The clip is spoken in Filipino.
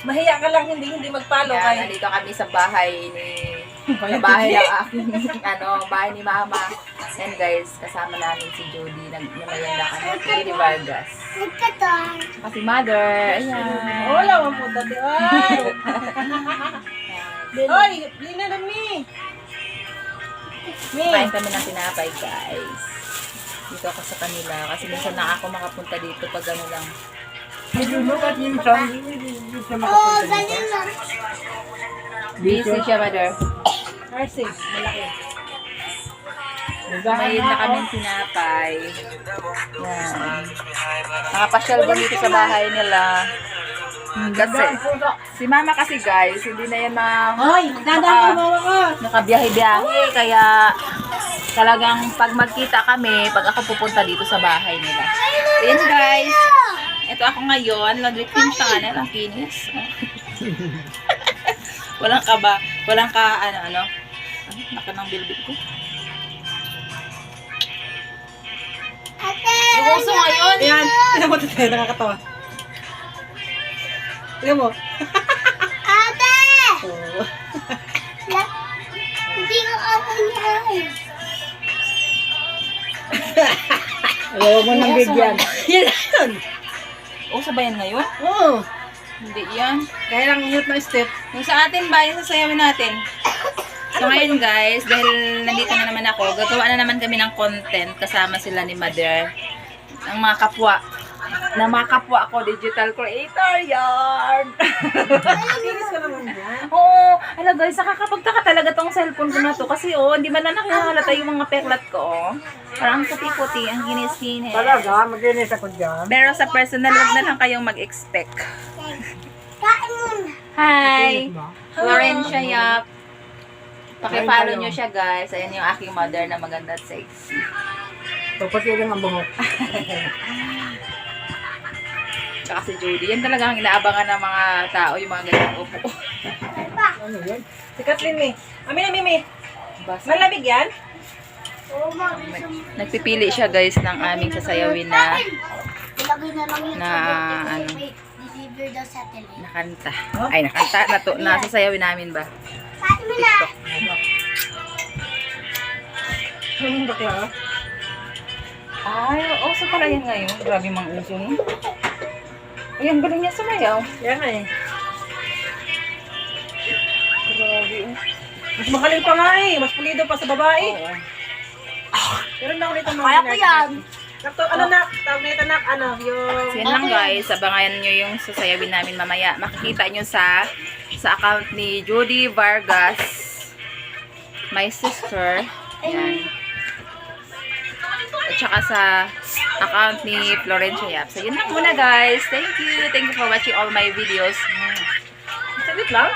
Mahiya ka lang hindi magpalo. Kaya nandito kami sa bahay ni bahay ng aking bahay ni Mama. And guys, kasama namin si Jody. Nagmayanda kami si Jody Vargas. Kasi Mother. Ayan. Wala mo po dati. Ay! Oy, lina na mi. Kain kami ng tinapay, guys. Dito ako sa kanila. Kasi minsan na ako makapunta dito pag ano lang. Busy siya, Mother. RC, malaki. Mayroon na kaming tinapay. Yan. Nakapasyal din dito sa bahay nila. Kasi, si Mama kasi guys, hindi na yan Hoy, dadaan mo ako. nakabiyahe-biyahe. Kaya talagang pag magkita kami, pag ako pupunta dito sa bahay nila. So yun guys. Ito ako ngayon. Laundry clean sa kanil. Ang kinis. Walang kaba. Walang ka ano. Naka ng bilbil ko. Yung uso ngayon. Ayan, tingnan mo tayo, nakakatawa. Tingnan mo. Ate! Oh. Hindi ko yan. Ayaw mo nang bigyan. Yan. Uso ba yan ngayon? Oo. Hindi yan. Kaya lang mute na step. Yung sa atin ba, yung sasayawin natin. So ngayon guys, dahil nandito na naman ako, gagawa na naman kami ng content kasama sila ni Mother. Ang mga kapwa. Na mga kapwa ako, digital creator, yarn! Kinis ka naman yan. Oo, ano guys, nakakapagtaka talaga tong cellphone ko na to. Kasi hindi man na nakahalata yung mga peklat ko. Parang puti-puti, ang kinis-kinis. Talaga, maginis ako dyan. Pero sa personal, huwag na lang kayong mag-expect. Kain muna. Hi! Florencia Yap. Pakipollow nyo siya guys. Ayan yung aking mother na maganda at sexy. Papatirin ang buhok. Tsaka si Judy. Yan talaga ang inaabangan ng mga tao, yung mga ganyan upo. Ano yan? Si Kathleen, mi. Amin na, Mimi. Basta. Malamig yan? Nagpipili siya guys ng aming sasayawin na Ilagay na lang yung Na, ano? Deliver daw sa tele. nakanta. Ay, nakanta. Nasasayawin namin ba? Kain mo na. TikTok. Anong bakla? Ay, uso pala yan ngayon. Grabe mang uso mo. Ay, ang galing niya sumayaw. Yan nga eh. Grabe. Mas magaling pa nga eh. Mas pulido pa sa babae. Oo. Pero na ako nito mga Kaya ko yan. Ano na? Tawag na ito na, ano, yung... So, yan lang guys. Abangan nyo yung sasayawin namin mamaya. Makikita nyo sa account ni Jody Vargas. My sister. Yan. At saka sa account ni Florencia Yap. So, yun lang muna guys. Thank you. Thank you for watching all my videos. Saglit lang.